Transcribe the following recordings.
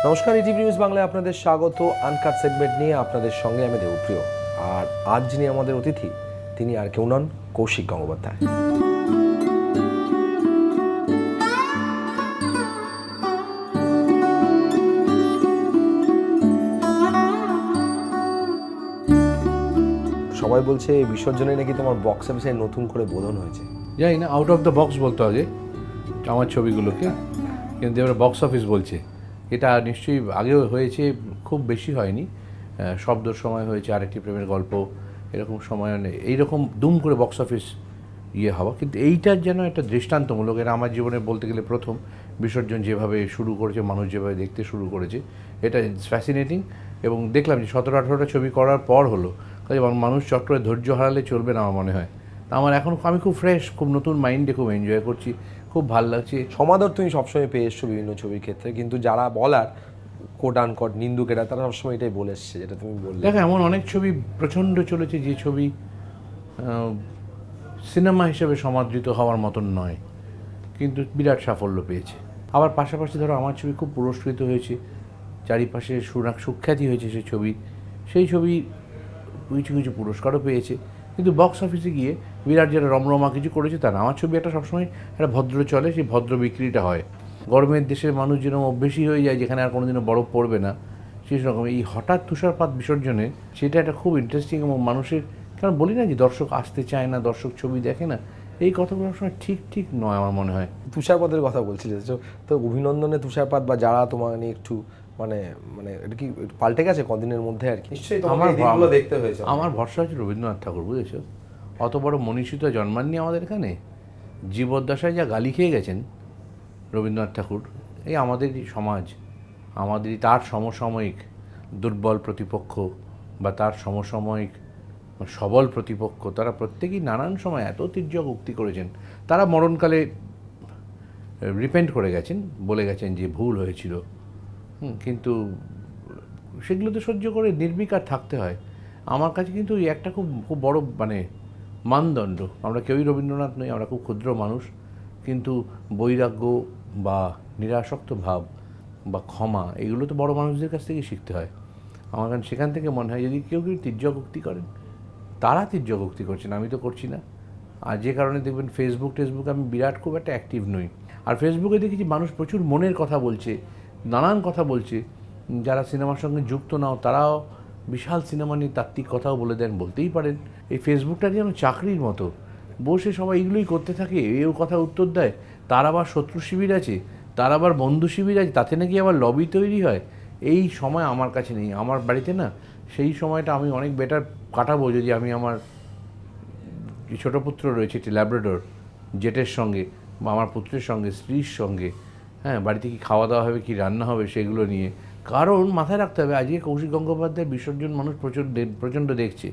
নমস্কার, ETV news বাংলায় আপনাদের স্বাগত। আনকাট সেগমেন্ট নিয়ে আপনাদের সঙ্গে আমি দেবপ্রিয়। আর আজ যিনি আমাদের অতিথি, তিনি আর কেউ নন, কৌশিক গঙ্গোপাধ্যায়। সবাই বলছে বিসর্জনে নাকি তোমার বক্স অফিসে নতুন করে বোধন হয়েছে। জানি না, আউট অফ দ্য বক্স বলতে হবে আমার ছবিগুলোকে, কিন্তু এবার বক্স অফিস বলছে। এটা নিশ্চয়ই আগেও হয়েছে, খুব বেশি হয়নি। শব্দর সময় হয়েছে, আরেকটি প্রেমের গল্প, এরকম সময় এইরকম দুম করে বক্স অফিস হওয়া। কিন্তু এইটার যেন একটা দৃষ্টান্তমূলক। এটা আমার জীবনে বলতে গেলে প্রথম। বিসর্জন যেভাবে শুরু করেছে, মানুষ যেভাবে দেখতে শুরু করেছে, এটা ইটস ফ্যাসিনেটিং। এবং দেখলাম যে 17-18টা ছবি করার পর হলো, কাজে মানুষ চট করে ধৈর্য হারালে চলবে না আমার মনে হয়। আমার এখন আমি খুব ফ্রেশ, খুব নতুন মাইন্ডে খুব এনজয় করছি, খুব ভালো লাগছে। সমাদর তুমি সবসময় পেয়ে এসছো বিভিন্ন ছবির ক্ষেত্রে, কিন্তু যারা বলার কোট আনকট নিন্দুকেরা, তারা সবসময় এটাই বলে এসছে, যেটা তুমি বললে। দেখো, এমন অনেক ছবি প্রচণ্ড চলেছে যে ছবি সিনেমা হিসেবে সমাদৃত হওয়ার মতন নয়, কিন্তু বিরাট সাফল্য পেয়েছে। আবার পাশাপাশি ধরো আমার ছবি খুব পুরস্কৃত হয়েছে, চারিপাশে সুখ্যাতি হয়েছে সেই ছবি কিছু কিছু পুরস্কারও পেয়েছে। কিন্তু বক্স অফিসে গিয়ে বিরাট যারা রমরমা কিছু করেছে তা না। আমার ছবি একটা সবসময় একটা ভদ্র চলে, সেই ভদ্র বিক্রিটা হয়। গরমের দেশের মানুষ যেরকম অভ্যেসী হয়ে যায়, যেখানে আর কোনোদিনও বরফ পড়বে না, সেই রকম এই হঠাৎ তুষারপাত বিসর্জনে সেটা একটা খুব ইন্টারেস্টিং। এবং মানুষের, কারণ বলি না যে দর্শক আসতে চায় না, দর্শক ছবি দেখে না, এই কথাগুলো সময় ঠিক নয় আমার মনে হয়। তুষারপাতের কথা বলছিলে, তো অভিনন্দনে তুষারপাত বা যারা তোমার নিয়ে একটু মানে মানে এটা কি পাল্টে গেছে কদিনের মধ্যে আর কি? নিশ্চয়ই তোমাকে দেখতে হয়েছে। আমার ভরসা হচ্ছে রবীন্দ্রনাথ ঠাকুর, বুঝেছো? অত বড় মনীষী তো জন্মাননি আমাদের এখানে। জীবদ্দশায় যা গালি খেয়ে গেছেন রবীন্দ্রনাথ ঠাকুর, এই আমাদেরই সমাজ, আমাদেরই তার সমসাময়িক দুর্বল প্রতিপক্ষ বা তার সমসাময়িক সবল প্রতিপক্ষ, তারা প্রত্যেকেই নানান সময় এত তির্যক উক্তি করেছেন। তারা মরণকালে রিপেন্ট করে গেছেন, বলে গেছেন যে ভুল হয়েছিল, কিন্তু সেগুলো তো সহ্য করে নির্বিকার থাকতে হয়। আমার কাছে কিন্তু একটা খুব খুব বড় মানদণ্ড। আমরা কেউই রবীন্দ্রনাথ নই, আমরা খুব ক্ষুদ্র মানুষ, কিন্তু বৈরাগ্য বা নিরাসক্ত ভাব বা ক্ষমা, এগুলো তো বড় মানুষদের কাছ থেকে শিখতে হয়। আমার কারণ সেখান থেকে মনে হয় যদি কেউ তির্যক উক্তি করেন, তারা তির্যক উক্তি করছেন, আমি তো করছি না। আর যে কারণে দেখবেন ফেসবুকে আমি বিরাট খুব একটা অ্যাক্টিভ নই। আর ফেসবুকে দেখেছি মানুষ প্রচুর মনের কথা বলছে, নানান কথা বলছে। যারা সিনেমার সঙ্গে যুক্ত নাও, তারাও বিশাল সিনেমা নিয়ে তাত্ত্বিক কথাও বলে দেন, বলতেই পারেন। এই ফেসবুকটা যেন চাকরির মতো, বসে সবাই এগুলোই করতে থাকে, এও কথা উত্তর দেয়। তার আবার শত্রু শিবির আছে, তার আবার বন্ধু শিবির আছে, তাতে নাকি আবার লবি তৈরি হয়। এই সময় আমার কাছে নেই, আমার বাড়িতে না। সেই সময়টা আমি অনেক বেটার কাটাবো যদি আমি আমার ছোটো পুত্র রয়েছে একটি ল্যাব্রাডর, জেটের সঙ্গে বা আমার পুত্রের সঙ্গে, স্ত্রীর সঙ্গে, বাড়িতে কি খাওয়া দাওয়া হবে, কি রান্না হবে, সেগুলো নিয়ে। কারণ মাথায় রাখতে হবে, আজকে কৌশিক গঙ্গোপাধ্যায়ের বিসর্জন মানুষ প্রচণ্ড দেখছে,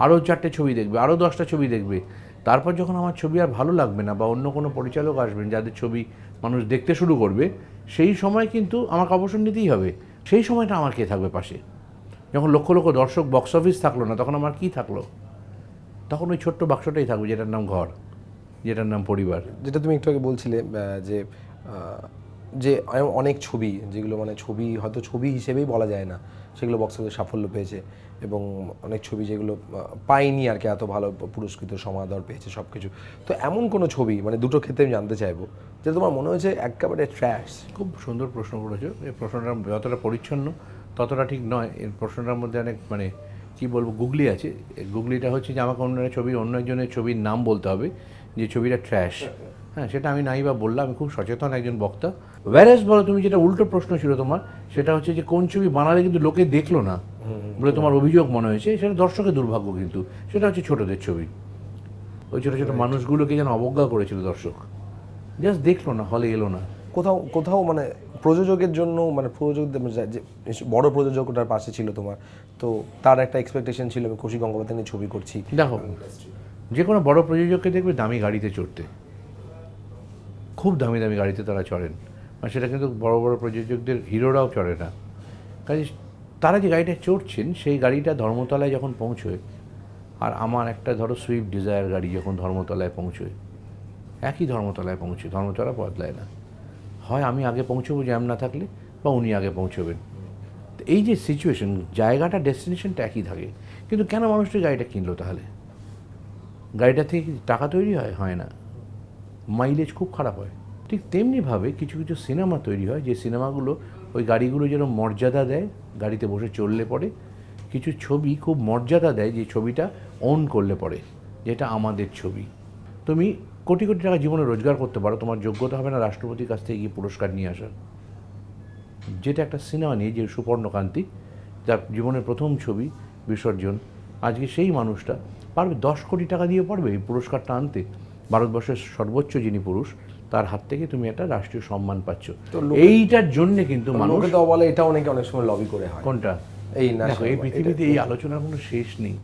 আরও 4টে ছবি দেখবে, আরও 10টা ছবি দেখবে। তারপর যখন আমার ছবি আর ভালো লাগবে না, বা অন্য কোনো পরিচালক আসবেন যাদের ছবি মানুষ দেখতে শুরু করবে, সেই সময় কিন্তু আমাকে অবসর নিতেই হবে। সেই সময়টা আমার কে থাকবে পাশে? যখন লক্ষ লক্ষ দর্শক, বক্স অফিস থাকলো না, তখন আমার কি থাকলো? তখন ওই ছোট্ট বাক্সটাই থাকবে, যেটার নাম ঘর, যেটার নাম পরিবার। যেটা তুমি একটু আগে বলছিলে যে যে অনেক ছবি, যেগুলো মানে ছবি হয়তো ছবি হিসেবেই বলা যায় না, সেগুলো বক্স অফিসে সাফল্য পেয়েছে। এবং অনেক ছবি যেগুলো পায়নি আর কি এত ভালো পুরস্কৃত সমাদর পেয়েছে সব কিছু। তো এমন কোনো ছবি, মানে দুটো ক্ষেত্রে আমি জানতে চাইবো, যে তোমার মনে হয়েছে একেবারে ট্র্যাশ? খুব সুন্দর প্রশ্ন করেছো। এই প্রশ্নটা যতটা পরিচ্ছন্ন ততটা ঠিক নয়। এই প্রশ্নটার মধ্যে অনেক কী বলবো, গুগলি আছে। গুগলিটা হচ্ছে যে আমাকে অন্য একজনের ছবির নাম বলতে হবে যে ছবিটা ট্র্যাশ। সেটা আমি নাই বা বললাম, আমি খুব সচেতন একজন বক্তা। ওয়্যারেস বলো তুমি, যেটা উল্টো প্রশ্ন ছিল তোমার, সেটা হচ্ছে যে কোন ছবি বানালে কিন্তু লোকে দেখলো না বলে তোমার অভিযোগ মনে হয়েছে, সেটা দর্শকের দুর্ভাগ্য। কিন্তু সেটা হচ্ছে ছোটদের ছবি, ওই ছোটো ছোটো মানুষগুলোকে যেন অবজ্ঞা করেছিল দর্শক, জাস্ট দেখলো না, হলে এলো না। কোথাও কোথাও মানে প্রযোজকের জন্য, মানে প্রযোজকদের যে বড় প্রযোজক ওটার পাশে ছিল তোমার, তো তার একটা এক্সপেকটেশন ছিল আমি কৌশিক গঙ্গোপাধ্যায় নিয়ে ছবি করছি। দেখো, যে কোনো বড় প্রযোজককে দেখবে দামি গাড়িতে চড়তে, খুব দামি দামি গাড়িতে তারা চড়েন। আর সেটা কিন্তু বড় বড় প্রযোজকদের হিরোরাও চড়ে না। কাজে তারা যে গাড়িটা চড়ছেন, সেই গাড়িটা ধর্মতলায় যখন পৌঁছয়, আর আমার একটা ধরো সুইফট ডিজায়ার গাড়ি যখন ধর্মতলায় পৌঁছয়, একই ধর্মতলায় পৌঁছে, ধর্মতলা বদলায় না। হয় আমি আগে পৌঁছবো জ্যাম না থাকলে, বা উনি আগে পৌঁছবেন। তো এই যে সিচুয়েশন, জায়গাটা ডেস্টিনেশনটা একই থাকে, কিন্তু কেন মানুষটি গাড়িটা কিনলো তাহলে? গাড়িটা থেকে কি টাকা তৈরি হয় না, মাইলেজ খুব খারাপ হয়। ঠিক তেমনিভাবে কিছু কিছু সিনেমা তৈরি হয়, যে সিনেমাগুলো ওই গাড়িগুলো যেরকম মর্যাদা দেয় গাড়িতে বসে চললে পরে, কিছু ছবি খুব মর্যাদা দেয় যে ছবিটা অন করলে পরে, যেটা আমাদের ছবি। তুমি কোটি কোটি টাকা জীবনে রোজগার করতে পারো, তোমার যোগ্যতা হবে না রাষ্ট্রপতির কাছ থেকে গিয়ে পুরস্কার নিয়ে আসার। যেটা একটা সিনেমা নিয়ে, যে সুপর্ণকান্তি, যার জীবনের প্রথম ছবি বিসর্জন, আজকে সেই মানুষটা পারবে 10 কোটি টাকা দিয়ে পারবে এই পুরস্কারটা আনতে। ভারতবর্ষের সর্বোচ্চ যিনি পুরুষ, তার হাত থেকে তুমি একটা রাষ্ট্রীয় সম্মান পাচ্ছ। এইটার জন্যে কিন্তু মানুষ লোকে তো বলে এটা অনেকে অনেক সময় লবি করে হয়। কোনটা? এই না, দেখো, এই পৃথিবীতে এই আলোচনার কোনো শেষ নেই।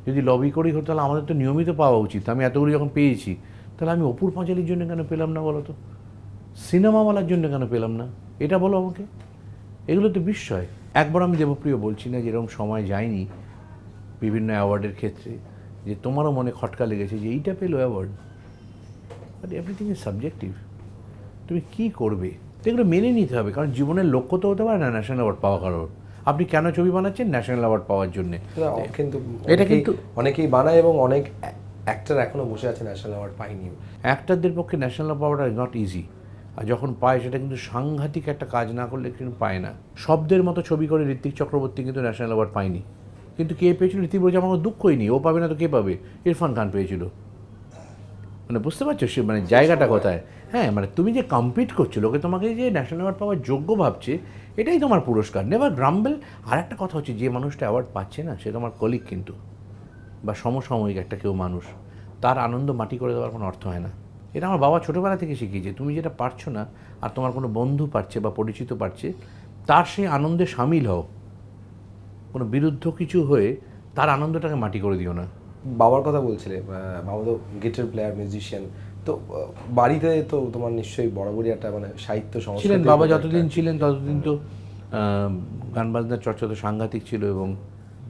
যদি লবি করেই হতো তাহলে আমাদের তো নিয়মিত পাওয়া উচিত। আমি এতগুলো যখন পেয়েছি, তাহলে আমি অপুর পাঁচালীর জন্য কেন পেলাম না বলো তো? সিনেমাওয়ালার জন্য কেন পেলাম না? এটা বলো আমাকে। এগুলো তো বিস্ময়। একবার আমি দেবপ্রিয় বলছি না, যেরকম সময় যায়নি বিভিন্ন অ্যাওয়ার্ডের ক্ষেত্রে, যে তোমারও মনে খটকা লেগেছে যে এইটা পেলো award, but everything is subjective. তুমি কী করবে এগুলো মেনে নিতে হবে, কারণ জীবনের লক্ষ্য তো হতে পারে না ন্যাশনাল অ্যাওয়ার্ড পাওয়া কারোর। আপনি কেন ছবি বানাচ্ছেন? ন্যাশনাল অ্যাওয়ার্ড পাওয়ার জন্যে। কিন্তু এটা কিন্তু অনেকেই বানায়, এবং অনেক অ্যাক্টর এখনো বসে আছে ন্যাশনাল অ্যাওয়ার্ড পায়নি। অ্যাক্টরদের পক্ষে ন্যাশনাল অ্যাওয়ার্ড পাওয়াটা ইজ নট ইজি, আর যখন পায় সেটা কিন্তু সাংঘাতিক একটা কাজ না করলে কিন্তু পায় না। শব্দের মতো ছবি করে ঋত্বিক চক্রবর্তী কিন্তু ন্যাশনাল অ্যাওয়ার্ড পায়নি, কিন্তু কে পেয়েছিল? ঋত্বিক বলছে আমার দুঃখই নেই, ও পাবে না তো কে পাবে? ইরফান খান পেয়েছিল। মানে বুঝতে পারছো সে মানে জায়গাটা কোথায়? হ্যাঁ, মানে তুমি যে কম্পিট করছো, লোকে তোমাকে যে ন্যাশনাল অ্যাওয়ার্ড পাওয়ার যোগ্য ভাবছে, এটাই তোমার পুরস্কার। নেভার গ্রাম্বেল। আর একটা কথা হচ্ছে, যে মানুষটা অ্যাওয়ার্ড পাচ্ছে না সে তোমার কলিগ কিন্তু, বা সমসাময়িক একটা কেউ মানুষ, তার আনন্দ মাটি করে দেওয়ার কোনো অর্থ হয় না। এটা আমার বাবা ছোটোবেলা থেকে শিখিয়েছে। তুমি যেটা পারছো না আর তোমার কোনো বন্ধু পারছে বা পরিচিত পারছে, তার সেই আনন্দে সামিল হও। কোনো বিরুদ্ধ কিছু হয়ে তার আনন্দটাকে মাটি করে দিও না। বাবার কথা বলছিলে, বাবা তো গিটার প্লেয়ার, মিউজিশিয়ান। তো বাড়িতে তো তোমার নিশ্চয়ই বরাবরই একটা মানে সাহিত্য সংস্কৃতি ছিলেন। বাবা যতদিন ছিলেন ততদিন তো গান বাজনার চর্চা তো সাংঘাতিক ছিল, এবং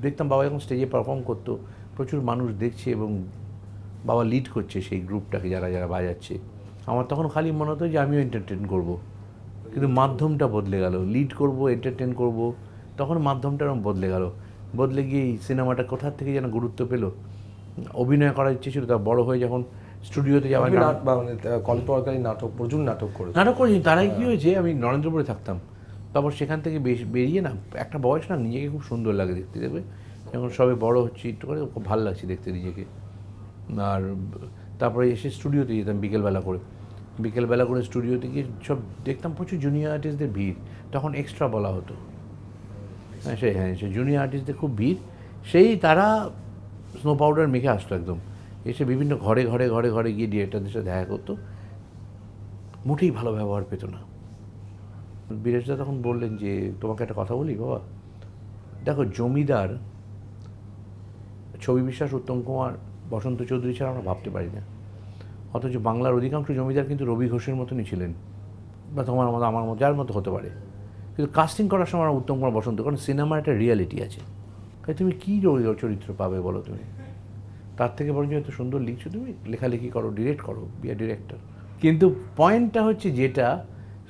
দেখতাম বাবা যখন স্টেজে পারফর্ম করতো, প্রচুর মানুষ দেখছে এবং বাবা লিড করছে সেই গ্রুপটাকে, যারা যারা বাজাচ্ছে। আমার তখন খালি মনে হতো যে আমিও এন্টারটেন করব, কিন্তু মাধ্যমটা বদলে গেল। লিড করব, এন্টারটেন করব, তখন মাধ্যমটা এরকম বদলে গেল। বদলে গিয়ে এই সিনেমাটা কোথার থেকে যেন গুরুত্ব পেল। অভিনয় করার ইচ্ছে ছিল, তার বড় হয়ে যখন স্টুডিওতে যাওয়া, কল্পকারী নাটক, প্রচুর নাটক করেছে। নাটক করেছি। তারাই কী হয়েছে, আমি নরেন্দ্রপুরে থাকতাম, তারপর সেখান থেকে বেরিয়ে না একটা বয়স না নিজেকে খুব সুন্দর লাগে দেখতে। দেখবে যখন সবে বড় হচ্ছে একটু করে, খুব ভালো লাগছে দেখতে নিজেকে। আর তারপরে এসে স্টুডিওতে যেতাম বিকেলবেলা করে স্টুডিওতে গিয়ে সব দেখতাম প্রচুর জুনিয়র আর্টিস্টদের ভিড়। তখন এক্সট্রা বলা হতো। সেই জুনিয়র আর্টিস্টদের খুব ভিড়। সেই তারা স্নো পাউডার মেখে আসতো একদম, এসে বিভিন্ন ঘরে ঘরে ঘরে ঘরে গিয়ে ডিরেক্টরদের সাথে দেখা করতো। মোটেই ভালো ব্যবহার পেত না। বীরেশদা তখন বললেন যে তোমাকে একটা কথা বলি বাবা, দেখো জমিদার ছবি বিশ্বাস, উত্তম কুমার, বসন্ত চৌধুরী ছাড়া আমরা ভাবতে পারি না। অথচ বাংলার অধিকাংশ জমিদার কিন্তু রবি ঘোষের মতনই ছিলেন, বা তোমার মতো আমার মতো যার মতো হতে পারে। কিন্তু কাস্টিং করার সময় আমরা উত্তম কুমার, বসন্ত, কারণ সিনেমার একটা রিয়ালিটি আছে। তাই তুমি কী চরিত্র পাবে বলো তুমি? তার থেকে বরঞ্চ এত সুন্দর লিখছো, তুমি লেখালেখি করো, ডিরেক্ট করো, বি আ ডিরেক্টর। কিন্তু পয়েন্টটা হচ্ছে যেটা,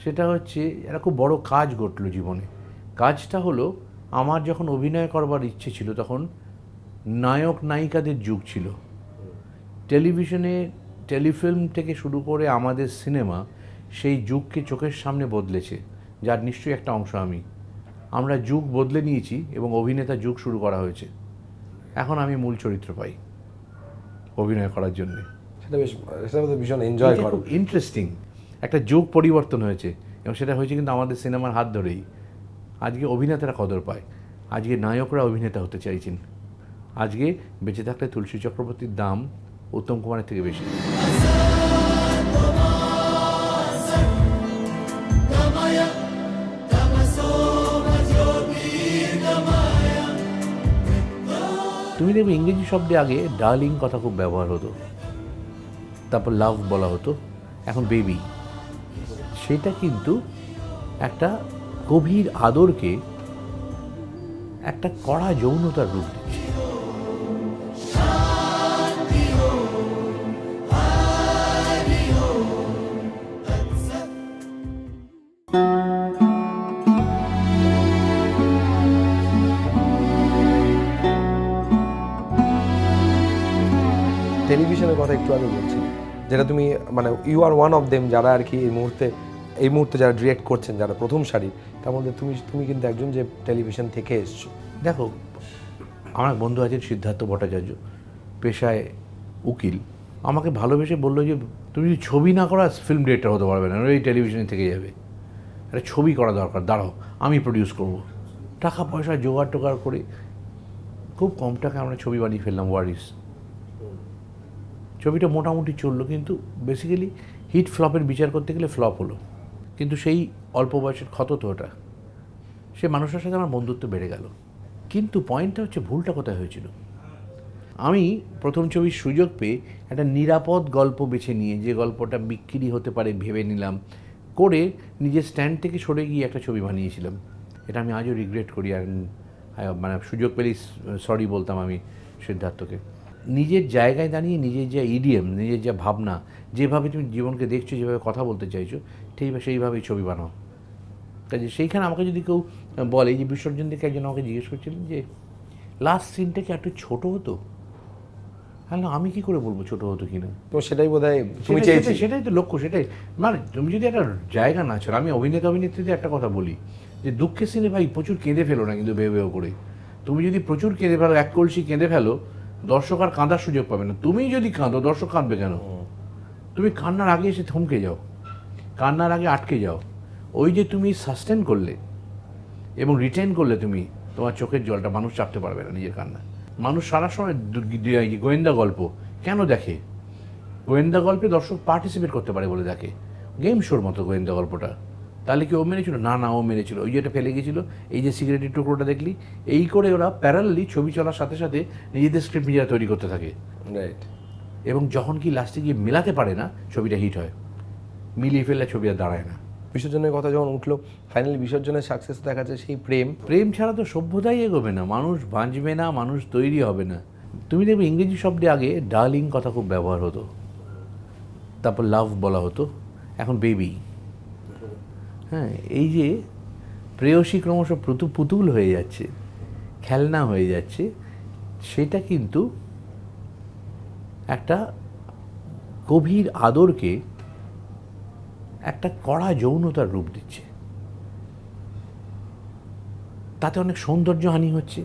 সেটা হচ্ছে একটা খুব বড় কাজ ঘটলো জীবনে। কাজটা হলো, আমার যখন অভিনয় করবার ইচ্ছে ছিল তখন নায়ক নায়িকাদের যুগ ছিল। টেলিভিশনে টেলিফিল্ম থেকে শুরু করে আমাদের সিনেমা সেই যুগকে চোখের সামনে বদলেছে, যার নিশ্চয়ই একটা অংশ আমি। আমরা যুগ বদলে নিয়েছি এবং অভিনেতা যুগ শুরু করা হয়েছে। এখন আমি মূল চরিত্র পাই অভিনয় করার জন্যে। সেটা ভীষণ এনজয় করো। খুব ইন্টারেস্টিং একটা যুগ পরিবর্তন হয়েছে, এবং সেটা হয়েছে কিন্তু আমাদের সিনেমার হাত ধরেই। আজকে অভিনেতারা কদর পায়, আজকে নায়করা অভিনেতা হতে চাইছেন। আজকে বেঁচে থাকলে তুলসী চক্রবর্তীর দাম উত্তম কুমারের থেকে বেশি। তুমি দেখবে ইংরেজি শব্দে আগে ডার্লিং কথা খুব ব্যবহার হতো, তারপর লাভ বলা হতো, এখন বেবি। সেটা কিন্তু একটা গভীর আদরকে একটা কড়া যৌনতার রূপ দিচ্ছে। টেলিভিশনের কথা একটু আগে বলছি, যেটা তুমি মানে you are one of them, যারা আর কি এই মুহূর্তে যারা ডিরেক্ট করছেন, যারা প্রথম সারি, তার মধ্যে তুমি কিন্তু একজন যে টেলিভিশন থেকে এসছো। দেখো, আমার বন্ধু আছেন সিদ্ধার্থ ভট্টাচার্য, পেশায় উকিল, আমাকে ভালোবেসে বললো যে তুমি যদি ছবি না করা ফিল্ম ডিরেক্টর হতে পারবে না, ওই টেলিভিশনে থেকে যাবে, একটা ছবি করা দরকার, দাঁড়াও আমি প্রডিউস করব। টাকা পয়সা জোগাড় টোগাড় করে খুব কম টাকায় আমরা ছবি বানিয়ে ফেললাম ওয়ারিস। ছবিটা মোটামুটি চললো, কিন্তু বেসিক্যালি হিট ফ্লপের বিচার করতে গেলে ফ্লপ হলো। কিন্তু সেই অল্প বয়সের ক্ষত তো ওটা, সে মানুষের সাথে আমার বন্ধুত্ব বেড়ে গেল। কিন্তু পয়েন্টটা হচ্ছে ভুলটা কোথায় হয়েছিল। আমি প্রথম ছবির সুযোগ পেয়ে একটা নিরাপদ গল্প বেছে নিয়ে, যে গল্পটা বিক্রি হতে পারে ভেবে নিলাম, করে নিজের স্ট্যান্ড থেকে সরে গিয়ে একটা ছবি বানিয়েছিলাম। এটা আমি আজও রিগ্রেট করি, আর মানে সুযোগ পেলেই সরি বলতাম আমি সিদ্ধার্থকে। নিজের জায়গায় দাঁড়িয়ে নিজের যা ইডিএম, নিজের যা ভাবনা, যেভাবে তুমি জীবনকে দেখছো, যেভাবে কথা বলতে চাইছো, ঠিক সেইভাবেই ছবি বানাও। কাজে সেইখানে আমাকে যদি কেউ বলে, যে বিসর্জন দিকে একজন আমাকে জিজ্ঞেস করছিলেন যে লাস্ট সিনটা কি একটু ছোটো হতো, হ্যাঁ আমি কী করে বলবো ছোটো হতো কি না। তো সেটাই বোধহয় তুমি চেয়েছি। সেটাই তো লক্ষ্য, সেটাই। মানে তুমি যদি একটা জায়গা না ছাড়ো, আমি অভিনেত্রীতে একটা কথা বলি যে দুঃখের সিনে ভাই প্রচুর কেঁদে ফেলো না, কিন্তু বেও করে। তুমি যদি প্রচুর কেঁদে ফেলো, এক কলসি কেঁদে ফেলো, দর্শক আর কাঁদার সুযোগ পাবে না। তুমি যদি কাঁদো, দর্শক কাঁদবে কেন? তুমি কান্নার আগে এসে থমকে যাও, কান্নার আগে আটকে যাও। ওই যে তুমি সাস্টেন করলে এবং রিটেন করলে তুমি তোমার চোখের জলটা, মানুষ চাপতে পারবে না নিজের কান্না। মানুষ সারা সময় গোয়েন্দা গল্প কেন দেখে? গোয়েন্দা গল্পে দর্শক পার্টিসিপেট করতে পারে বলে দেখে, গেম শোর মতো গোয়েন্দা গল্পটা। তাহলে কি ও মেরেছিল? না না, ও মেরেছিল, ওই যেটা ফেলে গেছিলো, এই যে সিগারেটের টুকরোটা দেখলি, এই করে ওরা প্যারালালি ছবি চলার সাথে সাথে নিজেদের স্ক্রিপ্ট নিজেরা তৈরি করতে থাকে। রাইট। এবং যখন কি লাস্টে গিয়ে মেলাতে পারে না, ছবিটা হিট হয়। মিলিয়ে ফেললে ছবি আর দাঁড়ায় না। বিসর্জনের কথা যখন উঠলো, ফাইনালি বিসর্জনের সাকসেস দেখা যাচ্ছে সেই প্রেম ছাড়া তো সভ্যতাই এগোবে না, মানুষ বাঁচবে না, মানুষ তৈরি হবে না। তুমি দেখবে ইংরেজি শব্দে আগে ডার্লিং কথা খুব ব্যবহার হতো, তারপর লাভ বলা হতো, এখন বেবি। হ্যাঁ, এই যে প্রেয়সী ক্রমশ পুতুল হয়ে যাচ্ছে, খেলনা হয়ে যাচ্ছে, সেটা কিন্তু একটা গভীর আদরকে একটা কড়া যৌনতার রূপ দিচ্ছে। তাতে অনেক সৌন্দর্যহানি হচ্ছে,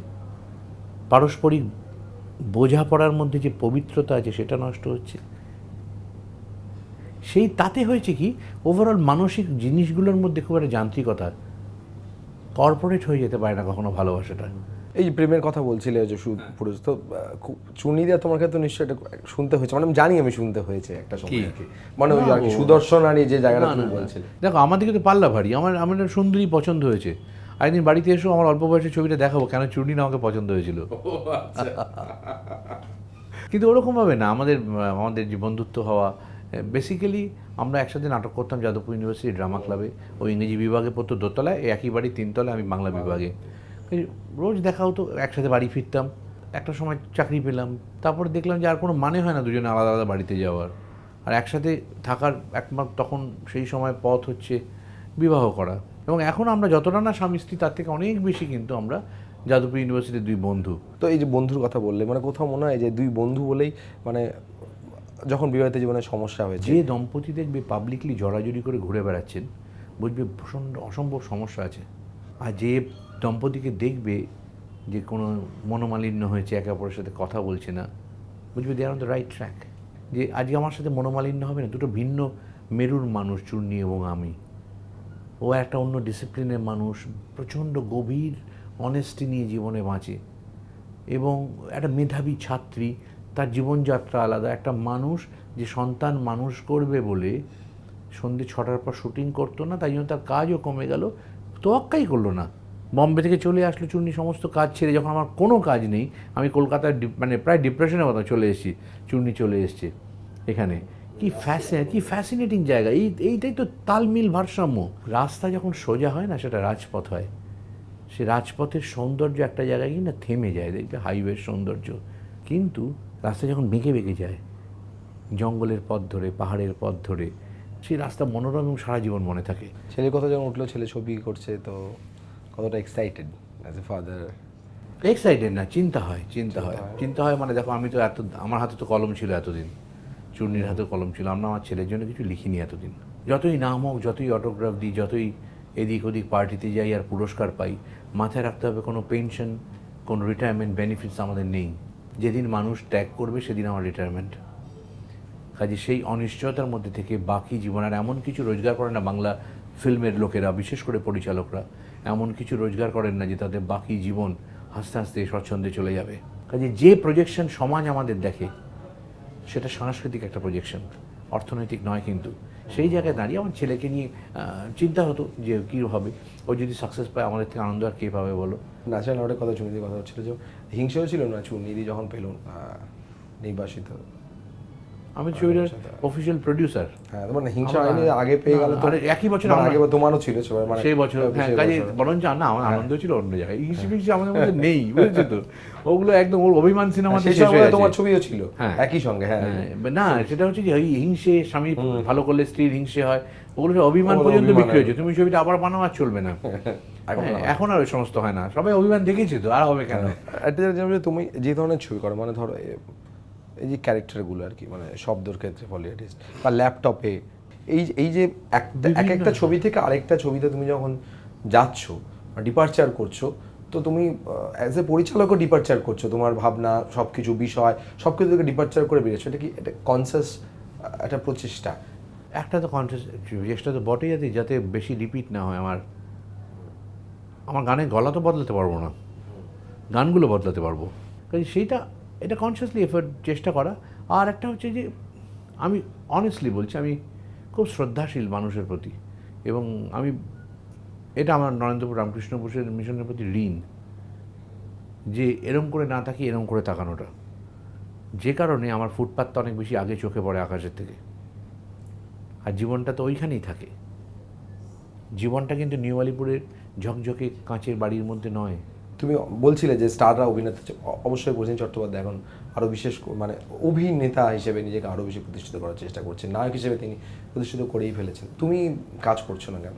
পারস্পরিক বোঝাপড়ার মধ্যে যে পবিত্রতা আছে সেটা নষ্ট হচ্ছে। সেই তাতে হয়েছে কি, ওভারঅল মানসিক জিনিসগুলোর মধ্যে খুব একটা যান্ত্রিকতা, কর্পোরেট হয়ে যেতে পারে না কখনো ভালোবাসাটা। এই যে প্রেমের কথা বলছিলে যে পুরুষ তো, চুনিদা তোমার ক্ষেত্রে নিশ্চয়ই এটা শুনতে হয়েছে, মানে আমি জানি আমি শুনতে হয়েছে একটা সময় আর কি, মানে ওই আর কি সুদর্শন আর এই যে জায়গাটা তুমি বলছিলে। দেখো, আমাদেরকে তো পাল্লা ভারী, আমার একটা সুন্দরী পছন্দ হয়েছে, একদিন বাড়িতে এসো আমার অল্প বয়সের ছবিটা দেখাবো কেন চূর্ণি না আমাকে পছন্দ হয়েছিল। কিন্তু ওরকমভাবে না, আমাদের যে বন্ধুত্ব হওয়া, বেসিক্যালি আমরা একসাথে নাটক করতাম যাদবপুর ইউনিভার্সিটি ড্রামা ক্লাবে, ওই ইংরেজি বিভাগে পড়তো দোতলায়, একই বাড়ি তিনতলায়, আমি বাংলা বিভাগে। রোজ দেখা হতো, একসাথে বাড়ি ফিরতাম। একটা সময় চাকরি পেলাম, তারপরে দেখলাম যে আর কোনো মানে হয় না দুজনে আলাদা আলাদা বাড়িতে যাওয়ার, আর একসাথে থাকার একমাত্র তখন সেই সময় পথ হচ্ছে বিবাহ করা। এবং এখন আমরা যতটা না স্বামী স্ত্রী, তার থেকে অনেক বেশি কিন্তু আমরা যাদবপুর ইউনিভার্সিটির দুই বন্ধু। তো এই যে বন্ধুর কথা বললে, মানে কোথাও মনে হয় যে দুই বন্ধু বলেই মানে যখন বিবাহিত জীবনে সমস্যা হয়েছে, যে দম্পতি দেখবে পাবলিকলি জড়াজড়ি করে ঘুরে বেড়াচ্ছেন, বুঝবে প্রচণ্ড অসম্ভব সমস্যা আছে। আর যে দম্পতিকে দেখবে যে কোনো মনোমালিন্য হয়েছে, একে অপরের সাথে কথা বলছে না, বুঝবে দে আর অন দ্য রাইট ট্র্যাক। যে আজকে আমার সাথে মনোমালিন্য হবে না, দুটো ভিন্ন মেরুর মানুষ, চূর্ণি এবং আমি। ও একটা অন্য ডিসিপ্লিনের মানুষ, প্রচণ্ড গভীর অনেস্টি নিয়ে জীবনে বাঁচে, এবং একটা মেধাবী ছাত্রী, তার জীবনযাত্রা আলাদা। একটা মানুষ যে সন্তান মানুষ করবে বলে সন্ধ্যে 6টার পর শুটিং করতো না, তাই জন্য তার কাজও কমে গেল, তোয়াক্কাই করলো না, বম্বে থেকে চলে আসলো চূর্ণি সমস্ত কাজ ছেড়ে। যখন আমার কোনো কাজ নেই, আমি কলকাতায় মানে প্রায় ডিপ্রেশনের মতো চলে এসেছি, চূর্ণি চলে এসছে এখানে। কি ফ্যাসিনেটিং জায়গা, এইটাই তো তালমিল, ভারসাম্য। রাস্তা যখন সোজা হয় না, সেটা রাজপথ হয়। সে রাজপথের সৌন্দর্য একটা জায়গায় গিয়ে না থেমে যায়, দেখবে হাইওয়ের সৌন্দর্য। কিন্তু রাস্তা যখন বেঁকে বেঁকে যায়, জঙ্গলের পথ ধরে, পাহাড়ের পথ ধরে, সেই রাস্তা মনোরম এবং সারা জীবন মনে থাকে। ছেলের কথা যখন উঠলো, ছেলে ছবি করছে, তো কতটা excited as a father? Excited না, চিন্তা হয় চিন্তা হয় মানে দেখো, আমি তো আমার হাতে তো কলম ছিল এতদিন, চূর্ণির হাতে কলম ছিল, আমরা আমার ছেলের জন্য কিছু লিখিনি এতদিন। যতই নাম হোক, যতই অটোগ্রাফ দিই, যতই এদিক ওদিক পার্টিতে যাই আর পুরস্কার পাই, মাথায় রাখতে হবে কোনো পেনশন, কোনো রিটায়ারমেন্ট বেনিফিটস আমাদের নেই। যেদিন মানুষ ত্যাগ করবে সেদিন আমার রিটায়ারমেন্ট। কাজে সেই অনিশ্চয়তার মধ্যে থেকে বাকি জীবন আর এমন কিছু রোজগার করে না বাংলা ফিল্মের লোকেরা, বিশেষ করে পরিচালকরা এমন কিছু রোজগার করেন না যে তাদের বাকি জীবন হাসতে হাসতে স্বচ্ছন্দে চলে যাবে। কাজে যে প্রজেকশন সমাজ আমাদের দেখে সেটা সাংস্কৃতিক একটা প্রজেকশন, অর্থনৈতিক নয়। কিন্তু সেই জায়গায় দাঁড়িয়ে আমার ছেলেকে নিয়ে চিন্তা হতো যে কী হবে, ও যদি সাকসেস পায় আমাদের থেকে আনন্দ আর কে পাবে বলো। ন্যাচারাল অ্যাওয়ার্ডের কথা চুনিদির কথা হচ্ছিল যে হিংসেও ছিল না চুনিদি যখন পেল নির্বাসিত। আমি ছবিটার অফিসিয়াল প্রডিউসার। হ্যাঁ, মানে হিংসা হয়নি, আগে পেয়ে গেল তো একই বছর আগে তোমারও ছিল মানে সেই বছর। হ্যাঁ, কাজে বরঞ্চ না, আমার আনন্দ ছিল অন্য জায়গায়, হিংসে আমাদের মধ্যে নেই, বুঝেছো তো। ওগুলো একদম ওর অভিমান সিনেমাতে শেষ হয়ে গেছে। তোমার ছবিও ছিল একই সঙ্গে। হ্যাঁ, না সেটা হচ্ছে যে ওই হিংসে, স্বামী ভালো করলে স্ত্রীর হিংসে হয়, ওগুলো অভিমান পর্যন্ত বিক্রি হয়েছে। তুমি ছবিটা আবার বানাও আর চলবে না, এখন আর ওই সমস্ত হয় না, সবাই অভিমান দেখেছি তো, আর হবে কেন। তুমি যে ধরনের ছবি করো, মানে ধরো এই যে ক্যারেক্টারগুলো আর কি, মানে শব্দর ক্ষেত্রে পলিটিক্স বা ল্যাপটপে, এই যে এক একটা ছবি থেকে আরেকটা ছবিতে তুমি যখন যাচ্ছ, ডিপারচার করছো, তো তুমি অ্যাজ এ পরিচালকও ডিপারচার করছো, তোমার ভাবনা সব কিছু বিষয় সব কিছু থেকে ডিপারচার করে বেরিয়েছো। এটা কি এটা কনসাস একটা প্রচেষ্টা? একটা তো কনসাস চেষ্টা তো বটেই, যাতে বেশি রিপিট না হয়। আমার গানের গলা তো বদলাতে পারবো না, গানগুলো বদলাতে পারবো, কাজে সেইটা এটা কনসিয়াসলি এফোর্ট চেষ্টা করা। আর একটা হচ্ছে যে আমি অনেস্টলি বলছি, আমি খুব শ্রদ্ধাশীল মানুষের প্রতি, এবং আমি এটা আমার নরেন্দ্রপুর রামকৃষ্ণ বোসের মিশনের প্রতি ঋণ, যে এরম করে না তাকি এরম করে তাকানোটা, যে কারণে আমার ফুটপাথটা অনেক বেশি আগে চোখে পড়ে আকাশের থেকে। আর জীবনটা তো ওইখানেই থাকে, জীবনটা কিন্তু নিউ আলিপুরের ঝকঝকে কাঁচের বাড়ির মধ্যে নয়। তুমি বলছিলে যে স্টাররা অভিনেতা, অবশ্যই প্রসেনজিৎ চট্টোপাধ্যায় এখন আরও বিশেষ মানে অভিনেতা হিসেবে নিজেকে আরও বেশি প্রতিষ্ঠিত করার চেষ্টা করছেন, নায়ক হিসেবে তিনি প্রতিষ্ঠিত করেই ফেলেছেন। তুমি কাজ করছো না কেন?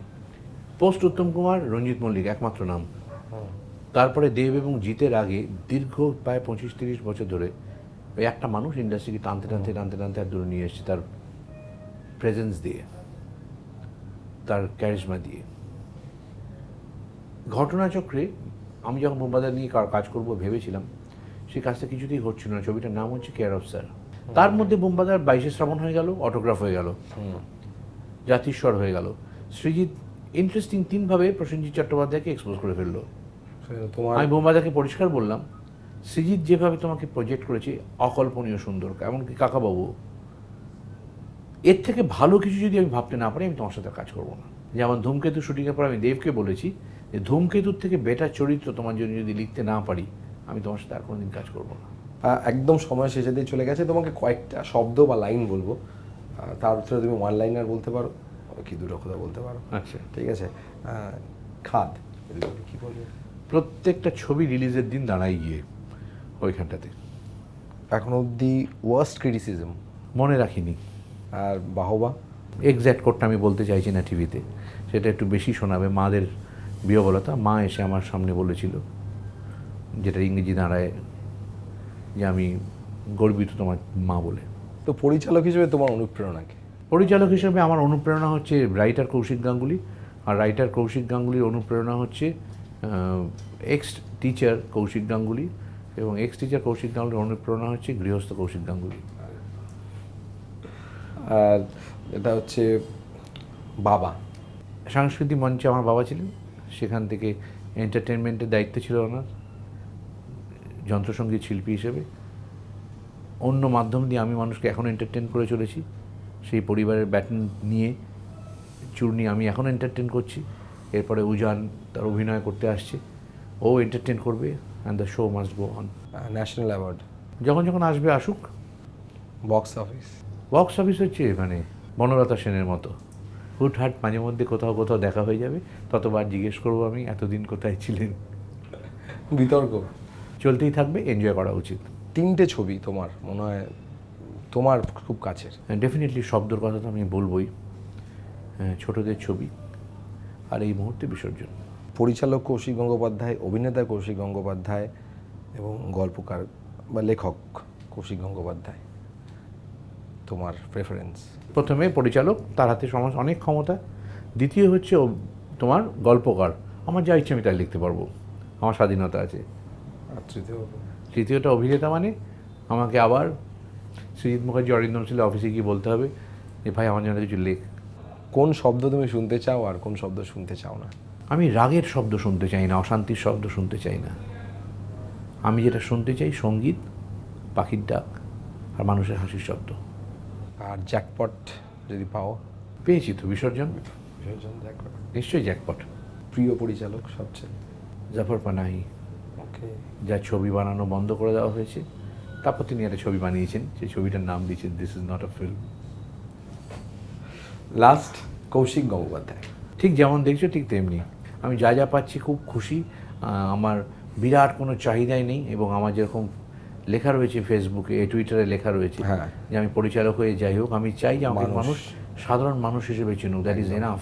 পোস্ট উত্তম কুমার, রঞ্জিত মল্লিক একমাত্র নাম। তারপরে দেব এবং জিতের আগে দীর্ঘ প্রায় 25-30 বছর ধরে ওই একটা মানুষ ইন্ডাস্ট্রিকে টানতে টানতে টানতে টানতে আর দূরে নিয়ে এসেছে, তার প্রেজেন্স দিয়ে, তার ক্যারিশমা দিয়ে। ঘটনাচক্রে আমি যখন বোমবাজার নিয়ে কাজ করব ভেবেছিলাম, সেই কাজটা কিছুতেই হচ্ছিল না। ছবিটার নাম হচ্ছে কেয়ার অফ স্যার। তার মধ্যে বোমবাজার 22শে শ্রাবণ হয়ে গেল, অটোগ্রাফ হয়ে গেল, জাতিস্বর হয়ে গেল। সৃজিত ইন্টারেস্টিং 3ভাবে প্রসেনজিৎ চট্টোপাধ্যায়কে এক্সপোজ করে ফেললো। আমি বোমবাজারকে পরিষ্কার বললাম, সৃজিত যেভাবে তোমাকে প্রজেক্ট করেছে অকল্পনীয় সুন্দর, এমনকি কাকাবাবু, এর থেকে ভালো কিছু যদি আমি ভাবতে না পারি আমি তোমার সাথে কাজ করবো না। যেমন ধূমকেতু শুটিংয়ের পর আমি দেবকে বলেছি যে ধূমকেতুর থেকে বেটার চরিত্র তোমার জন্য যদি লিখতে না পারি আমি তোমার সাথে আর কোনোদিন কাজ করবো না। একদম সময় শেষে দিয়ে চলে গেছে, তোমাকে কয়েকটা শব্দ বা লাইন বলবো, তার ভিতরে তুমি ওয়ান লাইনার বলতে পারো কি দুটো কথা বলতে পারো। আচ্ছা, ঠিক আছে। খাদ কি বলবে? প্রত্যেকটা ছবি রিলিজের দিন দাঁড়াই গিয়ে ওইখানটাতে এখন অবধি ওয়ার্স্ট ক্রিটিসিজম মনে রাখিনি। আর বাহবা এক্স্যাক্ট কোডটা আমি বলতে চাইছি না টিভিতে, সেটা একটু বেশি শোনাবে। মাদের বিহবলতা, মা এসে আমার সামনে বলেছিল, যেটা ইংরেজি দাঁড়ায় যে আমি গর্বিত তোমার মা বলে। তো পরিচালক হিসেবে তোমার অনুপ্রেরণা কি? পরিচালক হিসেবে আমার অনুপ্রেরণা হচ্ছে রাইটার কৌশিক গাঙ্গুলি, আর রাইটার কৌশিক গাঙ্গুলির অনুপ্রেরণা হচ্ছে এক্স টিচার কৌশিক গাঙ্গুলি, এবং এক্স টিচার কৌশিক গাঙ্গুলির অনুপ্রেরণা হচ্ছে গৃহস্থ কৌশিক গাঙ্গুলি। আর এটা হচ্ছে বাবা। সাংস্কৃতিক মঞ্চে আমার বাবা ছিলেন, সেখান থেকে এন্টারটেনমেন্টের দায়িত্ব ছিল ওনার, যন্ত্রসঙ্গীত শিল্পী হিসেবে। অন্য মাধ্যম দিয়ে আমি মানুষকে এখন এন্টারটেন করে চলেছি, সেই পরিবারের ব্যাটন নিয়ে চূর্ণি আমি এখন এন্টারটেন করছি। এরপরে উজান তার অভিনয় করতে আসছে, ও এন্টারটেন করবে, and the show must go on. National award যখন যখন আসবে আসুক। বক্স অফিস, বক্স অফিস হচ্ছে মানে বনলতা সেনের মতো, হুটহাট মাঝে মধ্যে কোথাও কোথাও দেখা হয়ে যাবে, ততবার জিজ্ঞেস করবো আমি এতদিন কোথায় ছিলেন। বিতর্ক চলতেই থাকবে, এনজয় করা উচিত। 3টে ছবি তোমার মনে হয় তোমার খুব কাছের? ডেফিনেটলি শব্দর কথা তো আমি বলবই, ছোটদের ছবি আর এই মুহূর্তে বিসর্জন। পরিচালক কৌশিক গঙ্গোপাধ্যায়, অভিনেতা কৌশিক গঙ্গোপাধ্যায়, এবং গল্পকার বা লেখক কৌশিক গঙ্গোপাধ্যায়, তোমার প্রেফারেন্স? প্রথমে পরিচালক, তার হাতে অনেক ক্ষমতা। দ্বিতীয় হচ্ছে তোমার গল্পকার, আমার যা ইচ্ছে আমি তাই লিখতে পারবো, আমার স্বাধীনতা আছে। আর তৃতীয়টা অভিনেতা, মানে আমাকে আবার সৃজিত মুখার্জি, অরিন্দম শীলের অফিসে গিয়ে বলতে হবে যে ভাই আমার জন্য কিছু লেখ। কোন শব্দ তুমি শুনতে চাও আর কোন শব্দ শুনতে চাও না? আমি রাগের শব্দ শুনতে চাই না, অশান্তির শব্দ শুনতে চাই না। আমি যেটা শুনতে চাই সঙ্গীত, পাখির ডাক আর মানুষের হাসির শব্দ। আর জ্যাকপট যদি পাও? পেয়েছি তো, বিসর্জন। জ্যাকপট। নিশ্চয়ই জ্যাকপট। প্রিয় পরিচালক সবচেয়ে? জাফর পানাহি, ওকে। যার ছবি বানানো বন্ধ করে দেওয়া হয়েছে, তারপর তিনি একটা ছবি বানিয়েছেন, সেই ছবিটার নাম দিয়েছেন this is not a film. Last, Kaushik Gangopadhyay. ঠিক যেমন দেখছো ঠিক তেমনি আমি যা যা পাচ্ছি খুব খুশি। আমার বিরাট কোনো চাহিদাই নেই, এবং আমার যেরকম লেখা রয়েছে ফেসবুকে, টুইটারে লেখা রয়েছে হ্যাঁ। যে আমি পরিচালক হয়ে যাই হোক, আমি চাই যে আমাকে মানুষ সাধারণ মানুষ হিসেবে চিনুক, দ্যাট ইজ এনাফ।